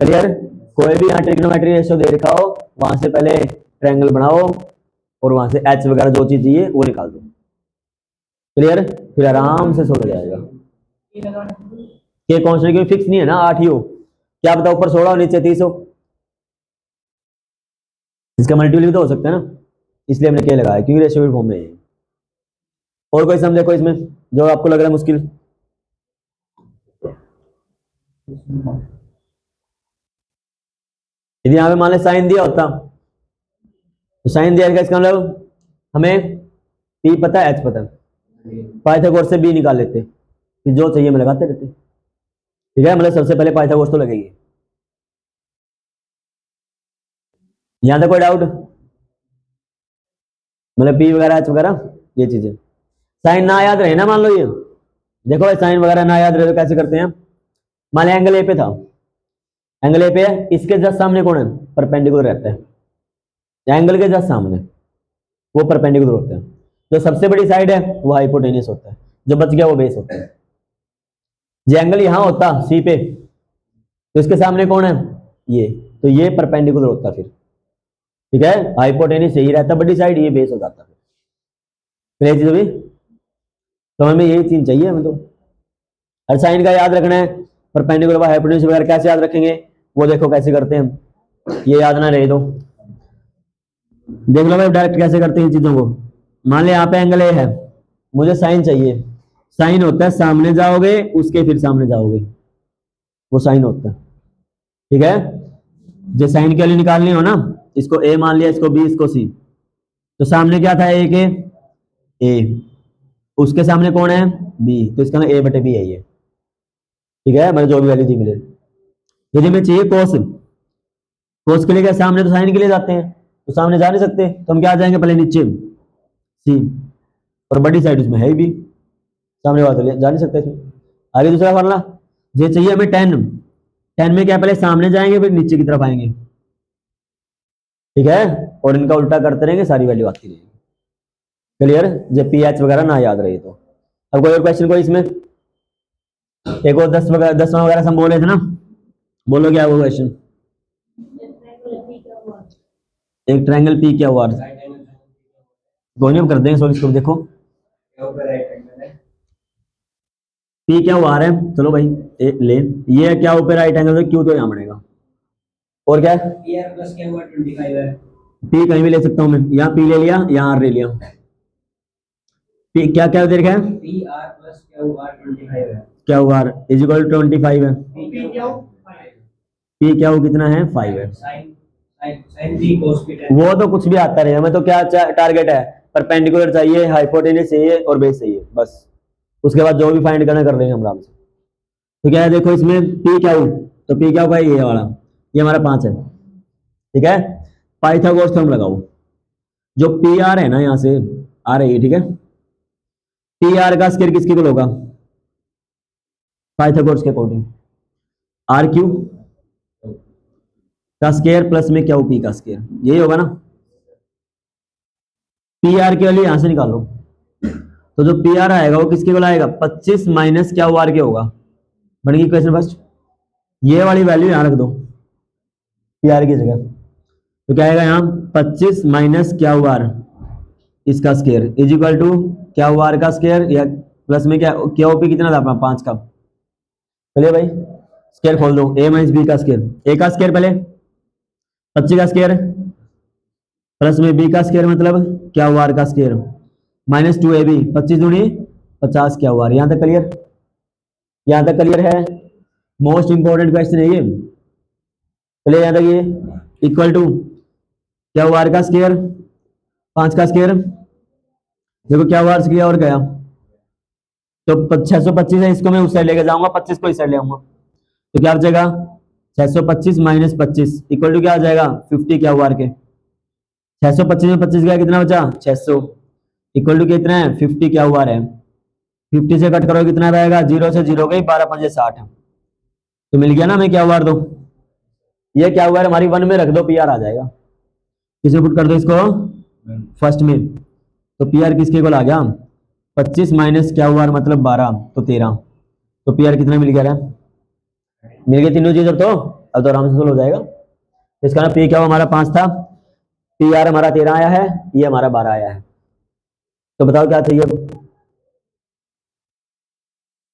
क्लियर। कोई भी यहाँ ट्रिग्नोमेट्री रेशियो दे रखा हो वहां से पहले ट्रायंगल बनाओ और वहां से h वगैरह जो चीज चाहिए वो निकाल दो। क्लियर, फिर आराम से सोल्व हो जाएगा। के कॉन्स्टेंट क्योंकि फिक्स नहीं है ना 8 ही हो, क्या पता ऊपर 16 हो नीचे 30 हो, इसका मल्टीपल भी तो हो सकता है ना, इसलिए हमने के लगाया क्योंकि रेशियो फॉर्म में है। और कोई सम देखो इसमें जो आपको लग रहा है मुश्किल। यदि यहाँ पे मान ले साइन दिया होता तो साइन दिया इसका मतलब हमें p पता है h पता है, पाइथागोरस से b निकाल लेते, फिर जो चाहिए मैं लगाते रहते, ठीक है। मतलब सबसे पहले पाइथागोरस तो लगेगी। यहां तक कोई डाउट, मतलब p वगैरह h वगैरह ये चीजें साइन ना याद रहे ना, मान लो ये देखो भाई साइन वगैरह ना याद रहे तो कैसे करते हैं। मान लो एंगल ए पे था, एंगल ए पे है, इसके जस्ट सामने कौन है परपेंडिकुलर रहता है, एंगल के जस्ट सामने वो परपेंडिकुलर होता है। जो सबसे बड़ी साइड है वो हाइपोटेनियस होता है, जो बच गया वो बेस होता है। जो एंगल यहां होता सी पे तो इसके सामने कौन है ये, तो ये परपेंडिकुलर होता फिर, ठीक है। हाइपोटेनियस यही रहता बड़ी साइड, ये बेस हो जाता फिर चीज भी। तो हमें यही चीज चाहिए हमें तो। हर साइन का याद रखना है, परपेंडिकुलर हाइपोटेन्यूज वगैरह कैसे याद रखेंगे वो देखो कैसे करते हैं हम, ये याद ना रहे तो देख लो भाई डायरेक्ट कैसे करते हैं इन चीजों को। मान लिया यहाँ पे एंगल ए है, मुझे साइन चाहिए, साइन होता है सामने जाओगे उसके फिर सामने जाओगे, वो साइन होता है, ठीक है। जो साइन के लिए निकालनी हो ना, इसको ए मान लिया, इसको बी, इसको सी, तो सामने क्या था ए के ए, उसके सामने कौन है बी, तो इसका ए बटे बी है ये, ठीक है। मतलब जो भी वैल्यू थी मिले। यदि हमें चाहिए कोस, कोस के लिए क्या सामने तो साइन के लिए जाते हैं, तो सामने जा नहीं सकते तो हम क्या आ जाएंगे पहले नीचे सी, और बड़ी साइड उसमें है भी, सामने वाला जा नहीं सकता इसमें। आगे दूसरा फॉर्मूला, ये चाहिए हमें 10, 10 में क्या पहले सामने जाएंगे फिर नीचे की तरफ आएंगे, ठीक है। और इनका उल्टा करते रहेंगे सारी वैल्यू आती रहेगी। क्लियर, जब पी एच वगैरह ना याद रहे तो। अब कोई और क्वेश्चन कोई इसमें, एक और 10वां वगैरह हम बोले थे ना, बोलो क्या वो क्वेश्चन। एक ट्रायंगल पी क्या हुआ कोई नहीं, हम कर देंगे सॉल्व इसको। देखो ऊपर राइट एंगल है, पी क्या हुआ आ रहा है, चलो भाई ले, ये क्या ऊपर राइट एंगल है, क्यू तो यहाँ बनेगा, और क्या है, पी आर प्लस क्या हुआ 25 है, पी कहीं भी ले सकता हूँ मैं, यहाँ पी ले लिया, यहाँ आर ले लिया। पी क्या क्या दे रखा है, पी आर प्लस क्या हुआ 25 है, क्या हुआ आर इज इक्वल टू 25 है, पी क्या हुआ पी क्या हो कितना है 5 है। Sine sine sine B cos B tan, वो तो कुछ भी आता रहे, हमें तो क्या टारगेट है, परपेंडिकुलर चाहिए, हाइपोटेन्यूज चाहिए और बेस चाहिए, बस उसके बाद जो भी फाइंड करना कर लेंगे हम आराम से। तो क्या है देखो इसमें पी क्या हो, तो पी क्या होगा ये वाला, ये हमारा 5 है, ठीक है। पाइथागोरस थ्योरम लगाओ, जो पी आर है ना यहाँ से आ रही है, ठीक है, पी आर का स्क्वायर किसके इक्वल होगा, पाइथागोरस के अकॉर्डिंग आर क्यू का स्क्वायर प्लस में क्या हो पी का स्क्वायर, यही होगा ना। पी आर के लिए यहां से निकालो, तो जो पी आर आएगा वो किसके इक्वल आएगा, 25 माइनस क्या आर के होगा, बन गई इक्वेशन फर्स्ट। ये वाली वैल्यू यहां रख दो पी आर की जगह, तो क्या आएगा यहाँ 25 माइनस क्या आर इसका स्क्वायर इज इक्वल टू क्या आर का स्क्वायर, या प्लस में क्या ओपी कितना था अपना 5 का। चलिए भाई स्क्वायर खोल दो, ए माइनस बी का स्क्वायर, ए का स्क्वायर पहले 25 का स्क्वायर प्लस में बी का स्क्वायर मतलब क्या आर का स्क्वायर माइनस 2ab, 25 दूनी 50 क्या आर। यहां तक क्लियर, यहां तक क्लियर है, मोस्ट इंपॉर्टेंट क्वेश्चन है ये। चलिए यहां तक ये इक्वल टू क्या आर का स्क्वायर 5 का स्क्वायर, देखो क्या आर स्क्वायर और गया तो 625 है, इसको मैं उस साइड लेके जाऊंगा, 25 को इस साइड ले आऊंगा, तो क्या आ जाएगा 625 माइनस 25 इक्वल टू क्या आ जाएगा 50 क्या आर के। 625 में 25 गया कितना बचा 600 इक्वल टू कितना है 50 क्या आर है। 50 से कट करो कितना रहेगा, 0 से 0 गई 12 5 60, तो मिल गया ना हमें क्या आर दो, ये क्या आर हमारी 1 में रख दो, पी आर आ जाएगा। किसमें पुट कर दो इसको फर्स्ट में, तो पी आर किसके को आ गया 25 माइनस क्या आर मतलब 12 तो 13, तो पी आर कितना मिल गया, मिल गई तीनों चीज। अब तो आराम से सोल्व हो जाएगा। इसका ना पी क्या हमारा 5 था, पी आर हमारा 13 आया है, ये हमारा 12 आया है, तो बताओ क्या चाहिए,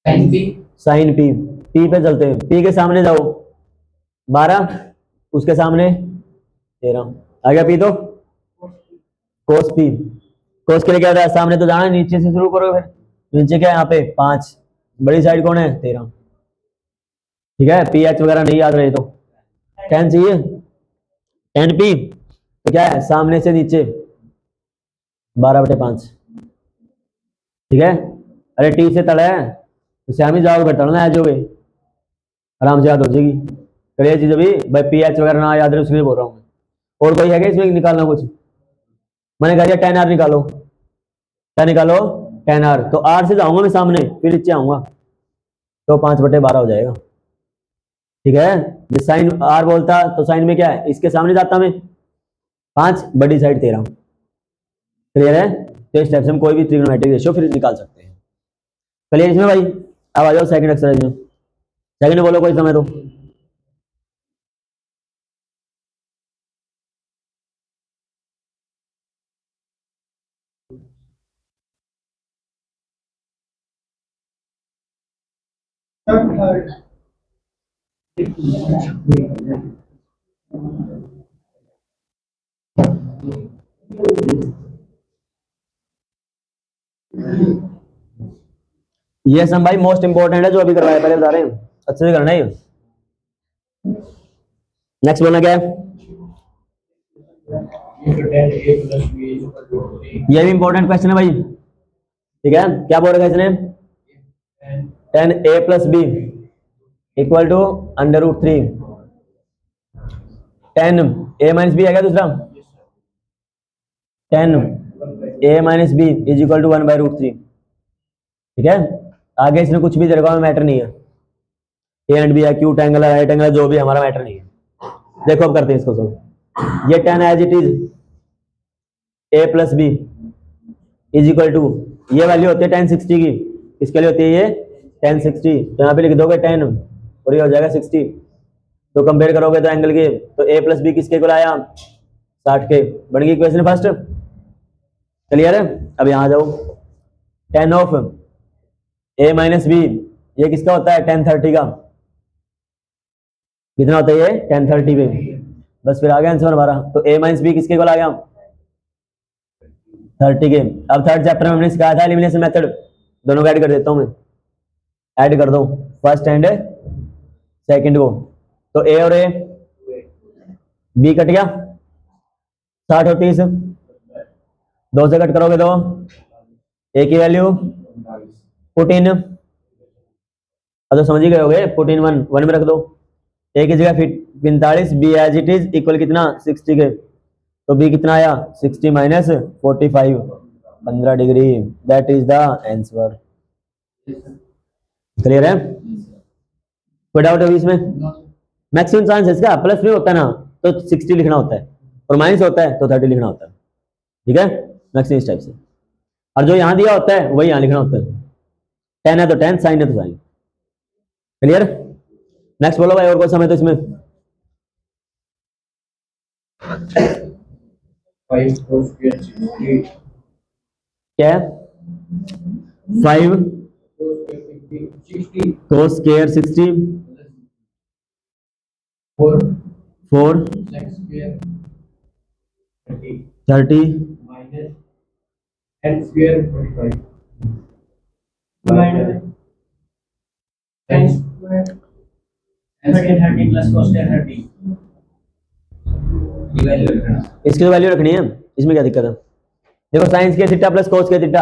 sine B, sine P. P पे चलते हैं, पी के सामने जाओ 12, उसके सामने 13 आ गया पी, तो कोस पी, कोस के लिए क्या होता है सामने तो जाना, नीचे से शुरू करो, फिर नीचे क्या है यहाँ पे 5, बड़ी साइड कौन है 13, ठीक है। पी एच वगैरह नहीं याद रहे तो 10 चाहिए, 10 पी तो क्या है सामने से नीचे 12/5, ठीक है। अरे टी से तड़ा है तो श्यामी जाओगे तड़ना है जो भी आराम से याद हो जाएगी। तो ये चीज अभी भाई पी एच वगैरह ना याद रहे उसके लिए बोल रहा हूँ मैं। और कोई है क्या इसमें निकालना कुछ, मैंने कहा 10 आर निकालो, क्या निकालो 10 आर, तो आर से जाऊंगा मैं सामने फिर नीचे आऊंगा, तो 5/12 हो जाएगा, ठीक है। जिस साइन आर बोलता तो साइन में क्या है इसके सामने जाता मैं 5, बड़ी साइड 13, क्लियर है। तो इस टाइप से हम कोई भी ट्रिग्नोमेट्रिक रेशियो फिर निकाल सकते हैं। क्लियर इसमें भाई, अब आ जाओ सेकंड एक्सरसाइज में, सेकंड बोलो कोई समय तो। ये सम भाई मोस्ट इंपॉर्टेंट है जो अभी करवाया, पहले बता रहे हैं अच्छे से करना है। नेक्स्ट बोलना क्या है, ये भी इंपॉर्टेंट क्वेश्चन है भाई, ठीक है। क्या बोल रहा है इसने 10a plus B equal to √3, 10a minus B है क्या दूसरा, 10a minus B is equal to 1/√3, ठीक है। आगे इसमें कुछ भी तेरे को मैटर नहीं है, ए एंड बी है, क्यूट एंगल है, राइट एंगल है, जो भी हमारा मैटर नहीं है। देखो अब करते हैं इसको सॉल्व। ये 10 as it is a plus B is equal to, ये वैल्यू होती है 1060 की, इसके लिए होती है ये 1060, तो यहाँ पे लिख दोगे 10 और ये हो जाएगा 60, तो कंपेयर करोगे तो एंगल के, तो a प्लस बी किसके को आया 60 के, बन गई इक्वेशन फर्स्ट। क्लियर है? अब यहाँ जाओ, tan of A minus B, ये किसका होता है? टेन थर्टी का। कितना होता है ये? टेन थर्टी पे। बस फिर आ गया आंसर हमारा। तो ए माइनस बी किसके को आ गया? 30 के। अब थर्ड चैप्टर में हमने सिखाया था एलिमिनेशन मेथड, दोनों को ऐड कर देता हूं मैं, ऐड कर दो फर्स्ट एंड सेकंड को। तो ए और ए, बी कट गया, 60 और 30, दो से कट करोगे तो ए की वैल्यू पुट इन, अब तो समझ ही गए होगे, पुट इन वन, वन में रख दो। ए की जगह 45, B as it is equal कितना? 60 के। तो बी कितना आया? 60 माइनस 45, 15 डिग्री। That is the answer. Clear है? कोई डाउट है इसमें? मैक्सिमम चांस इसका प्लस में होता है ना तो 60 लिखना होता है, और माइनस होता है तो 30 लिखना होता है। ठीक है? मैक्सिमम इस टाइप से, और जो यहां दिया होता है वही यहां लिखना होता है। 10 है तो 10, साइन है तो साइन। क्लियर? नेक्स्ट बोलो भाई, और कोई समय तो इसमें? 5 cos square 60 क्या है? 5 60 cos square 60 4 4 sec square 30 30 minus n square 45 minus n square 30 plus cos square 30। इसकी तो वैल्यू रखनी है, इसमें क्या दिक्कत है? देखो साइंस के थीटा प्लस कोस के थीटा,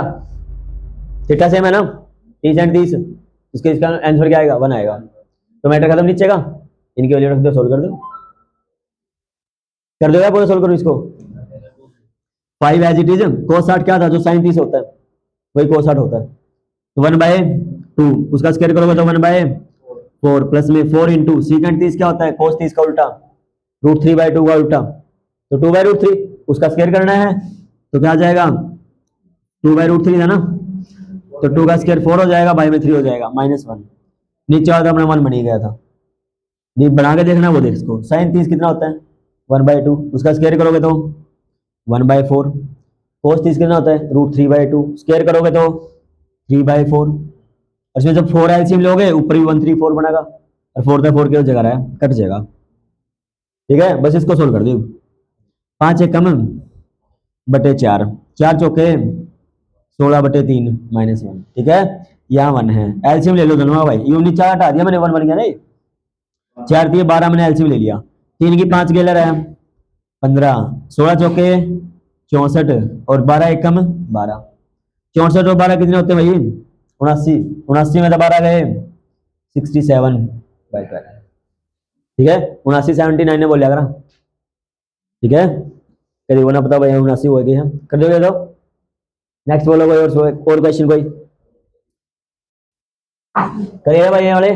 थीटा सेम है ना, 30 एंड 30, इसके इसका आंसर क्या आएगा? 1 आएगा। तो मैटर खत्म नीचे का, इनकी वैल्यू रख दो, सोल्व कर दो या पूरा सोल्व करो इसको। 5 एज इट इज, कोस 60 क्या था? जो साइन 30 होता है वही कोस 60 होता है। तो 1/2, उसका स्क्वायर करोगे तो 1/4 प्लस में 4 इंटू सीकेंड 30 क्या होता है? कोस 30 का उल्टा, √3/2 का उल्टा, तो 2/√3 उसका स्क्वायर करना है, तो क्या आ जाएगा? 2/√3 है ना, तो 2 का स्क्वायर 4 हो जाएगा, बाई में 3 हो जाएगा, -1। नीचे वाला तो अपना 1 बन ही गया था। बना के देखना वो, देख इसको, साइन 30 कितना होता है? 1/2, उसका स्क्वायर करोगे तो 1/4, कोस 30 कितना होता है? √3/2, स्क्वायर करोगे तो 3/4, और इसमें जब 4 एलसीएम लोगे ऊपर भी 134 बनेगा, और 4/4 की जगह रहा है, कट जाएगा। ठीक है? बस इसको सोल्व कर दो। 5 एकम बटे 4, 4 चौके 16/3 -1। ठीक है? यहाँ 1 है, एलसीएम ले लो दोनों भाई, यू नीचे हटा दिया मैंने, 1 बन गया नहीं, 4 दिए 12, मैंने एलसीएम ले लिया, 3 की 5 गेलर है 15, 16 चौके 64 और 12 एकम 12, 64 और 12 कितने होते हैं भाई? 79, 79 में तो 12 गए 67/12। ठीक है? 79 79 ने बोलिया करा। ठीक है? करीब ना पता भाई 79 हो गई है, कर दोगे तो। नेक्स्ट बोलो कोई और क्वेश्चन कोई करिएगा भाई ये वाले।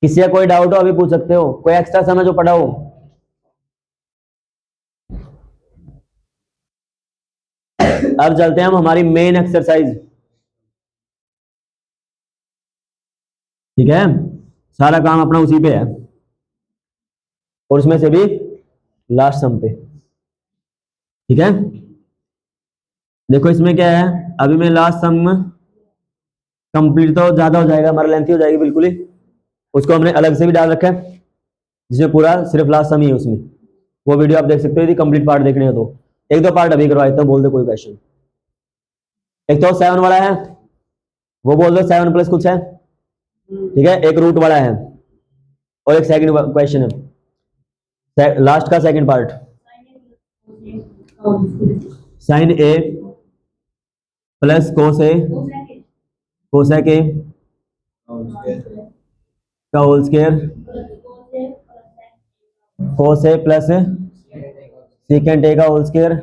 किसी का कोई डाउट हो अभी पूछ सकते हो, कोई एक्स्ट्रा समय जो पढ़ा हो। अब चलते हैं हम हमारी मेन एक्सरसाइज। ठीक है? सारा काम अपना उसी पे है, और उसमें से भी लास्ट सम पे। ठीक है? देखो इसमें क्या है, अभी मैं लास्ट सम कंप्लीट तो ज्यादा हो जाएगा, हमारा लेंथी हो जाएगी बिल्कुल ही, उसको हमने अलग से भी डाल रखा है जिसमें पूरा सिर्फ लास्ट सम ही है उसमें, वो वीडियो आप देख सकते हो यदि कंप्लीट पार्ट देखने हो तो। एक दो पार्ट अभी करवाए तो बोल दो कोई क्वेश्चन। एक तो 7 वाला है, वो बोल दो 7 प्लस कुछ है। ठीक है? एक रूट वाला है, और एक सेकंड क्वेश्चन है, लास्ट का second part, sine A plus cos A cosec A का whole square, cos A plus secant A का होल स्क्वायर,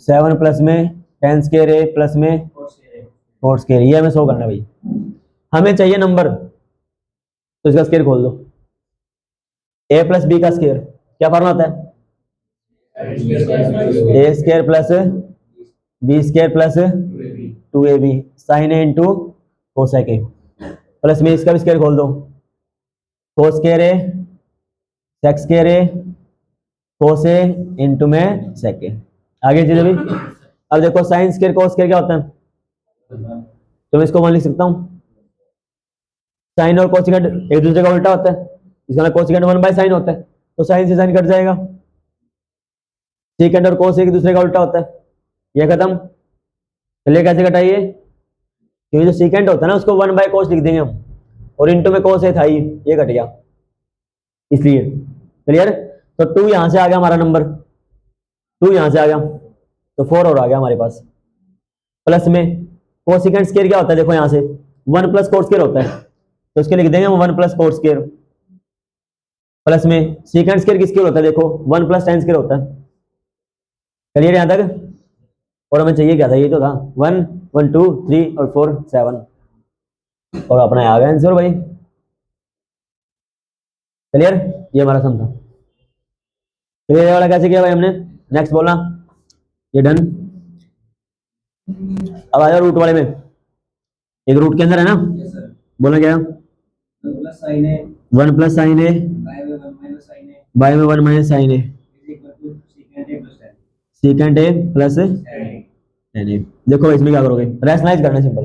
7 प्लस में 10 स्क्वायर ए प्लस में 4 स्क्वायर। ये हमें शो करना है भाई, हमें चाहिए नंबर, तो इसका स्क्वायर खोल दो। ए प्लस बी का स्क्वायर क्या फॉर्मूला होता है? A square plus B square plus 2ab sine A into cosec A, plus में इसका भी स्क्वायर खोल दो, cos square A sec square A cos A into में सेक ए। आगे चीज अभी, अब देखो साइन स्क्वायर कोस स्क्वायर क्या होता है, तो मैं इसको 1 लिख सकता हूँ। साइन और कोसिकेंट एक दूसरे का उल्टा होता है, इसका कोसिकेंट 1/sin होता है, तो साइन से साइन कट जाएगा। सीकेंट और कोस एक दूसरे का उल्टा होता है, ये खत्म। चलिए कैसे कटाइए, क्योंकि जो सीकेंट होता है ना उसको 1/cos लिख देंगे हम, और इंटू में कोस ए था ये कट गया, इसलिए। क्लियर। तो 2 यहां से आ गया हमारा नंबर, 2 यहां से आ गया, तो 4 और आ गया हमारे पास। प्लस में कोसिकेंट स्क्वायर क्या होता है, देखो यहां से 1 + cos स्क्वायर होता है, तो इसके लिख देंगे हम 1 + cos स्क्वायर। प्लस में सीकेंट स्क्वायर किसके होता है, देखो 1 + tan स्क्वायर होता है। क्लियर यहां तक। और हमें चाहिए क्या था, ये तो था 1 1 2 3 और 4 7, और अपना आ गया आंसर भाई। क्लियर, ये हमारा सम था। क्लियर वाला कैसे किया भाई हमने, नेक्स्ट बोलना, ये डन। अब आ जाओ रूट वाले में, एक रूट के अंदर है ना, Yes, sir. बोलना क्या, 1 + sin A 1 + sin a by में 1 - sin A बाय में 1 - sin a is equal to secant A plus tan. Secant A plus Tan A. देखो इसमें क्या करोगे, रैशनलाइज करना, सिंपल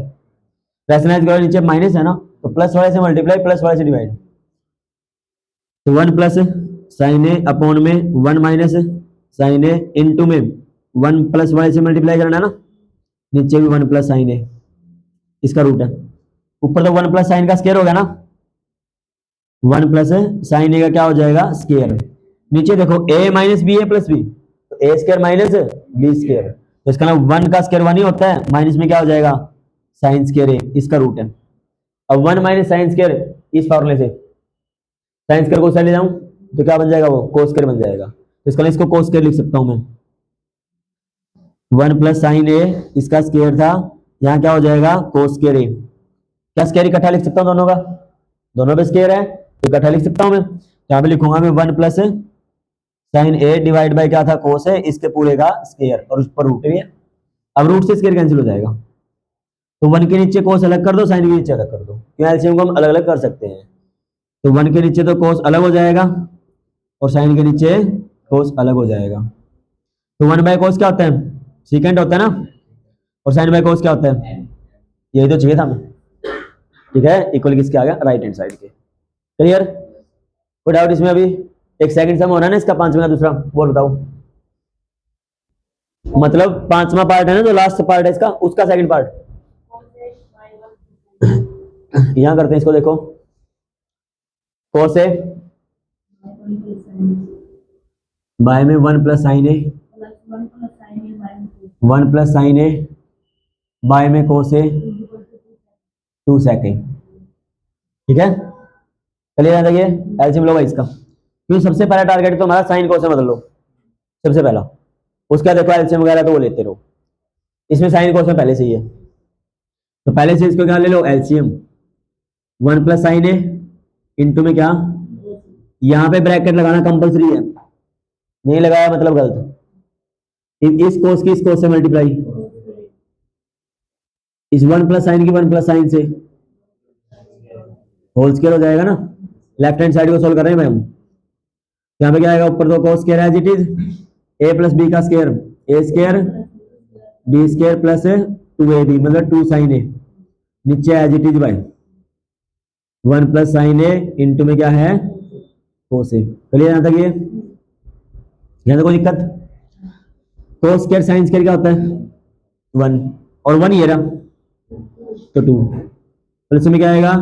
रैशनलाइज करो, नीचे माइनस है ना, तो प्लस वाले से मल्टीप्लाई, प्लस वाले से डिवाइड, तो 1 + sin a अपॉन में 1 - sin a इंटू में 1 प्लस वाले से मल्टीप्लाई करना है ना, नीचे भी 1 + sin a, इसका रूट है। ऊपर तो 1 + sin का स्क्वायर हो गया ना, 1 + sin a का क्या हो जाएगा, स्क्वायर। नीचे देखो a - b a + b, तो a square minus b square, तो इसका नाम 1 का स्क्वायर 1 ही होता है, माइनस में क्या हो जाएगा, साइन स्क्वायर a, इसका रूट है। अब 1 - sin स्क्वायर इस फॉर्मूले से, साइन स्क्वायर को साइड ले जाऊं तो क्या बन जाएगा, वो कोस स्क्वायर बन जाएगा, तो इसका इसको कोस स्क्वायर लिख सकता हूं मैं। 1 + sin a इसका स्क्वायर था, यहाँ क्या हो जाएगा, कोस स्क्वायर a। क्या स्क्वायर इकट्ठा लिख सकता हूँ दोनों का, दोनों पे स्क्वायर है तो इकट्ठा लिख सकता हूं मैं। यहाँ पे लिखूंगा मैं 1 + sin a डिवाइड बाय क्या था, कोस है, इसके पूरे का स्क्वायर, और उस पर रूट भी है। अब रूट से स्क्वायर कैंसिल हो जाएगा, तो 1 के नीचे कोस अलग कर दो, साइन के नीचे अलग कर दो, क्यों एलसीएम को हम अलग अलग कर सकते हैं। तो 1 के नीचे तो कोस अलग हो जाएगा, और साइन के नीचे कोस अलग हो जाएगा। तो 1/cos क्या होता है, सीकेंट होता है ना, और sin/cos क्या होता है, यही तो चाहिए था हमें। ठीक है, इक्वल किसके आ गया, राइट हैंड साइड के। क्लियर, कोई डाउट इसमें, अभी एक सेकंड सम हो रहा है ना इसका, 5वें का दूसरा, वो बताओ। मतलब 5वां पार्ट है ना, जो लास्ट पार्ट है इसका, उसका सेकंड पार्ट यहां करते हैं इसको, देखो cos a बाय में 1 + sin a 1 + sin a bye में cos a 2 sec a। ठीक है, चलिए याद रखिए, एलसीएम लो भाई इसका, क्योंकि सबसे पहला टारगेट तो हमारा साइन cos से बदल लो, सबसे पहला। उसका देखो एलसीएम वगैरह तो वो लेते रहो, इसमें साइन cos में पहले से ही है, तो पहले से इसको क्या ले लो, एलसीएम 1 + sin a इंटू में क्या, यहाँ पे ब्रैकेट लगाना कंपलसरी है, नहीं लगाया मतलब गलत। इस कोस की इस कोस से मल्टीप्लाई, इस 1 + sin की 1 + sin से होल स्क्वायर हो जाएगा ना। लेफ्ट हैंड साइड को सोल्व कर रहे हैं भाई हम, यहाँ पे क्या आएगा, ऊपर तो cos square as it is, a + b का square a² b² plus 2ab मतलब 2 sin a, नीचे एज इट इज भाई 1 + sin a इंटू में क्या है, कोस a। चलिए यहाँ तक, ये यहाँ तक कोई दिक्कत। कोस स्क्वायर साइन स्क्वायर क्या होता है, 1, और 1 ये रहा, तो 2 प्लस में क्या आएगा,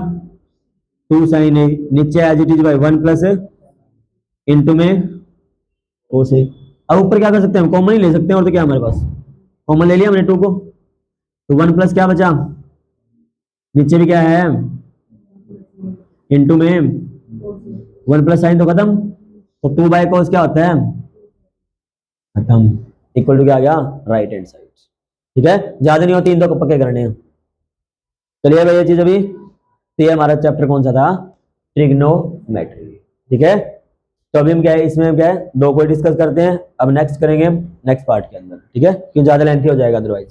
2 sin a, नीचे एज इट इज भाई 1 + इंटू में कोस a। अब ऊपर क्या कर सकते हैं हम, कॉमन ही ले सकते हैं, और तो क्या हमारे पास, कॉमन ले लिया हमने 2 को, तो 1 प्लस क्या बचा, नीचे भी क्या है, इंटू में 1 + साइन तो खत्म, तो 2/cos क्या होता है, खत्म, इक्वल टू क्या आ गया, राइट हैंड साइड। ठीक है, ज्यादा नहीं होती, इन दो पक्के करने हैं। चलिए भाई ये चीज अभी, तो ये हमारा चैप्टर कौन सा था, ट्रिग्नोमेट्री। ठीक है, तो अभी हम क्या है, इसमें क्या है, 2 को डिस्कस करते हैं, अब नेक्स्ट करेंगे नेक्स्ट पार्ट के अंदर। ठीक है, क्योंकि ज्यादा लेंथी हो जाएगा अदरवाइज।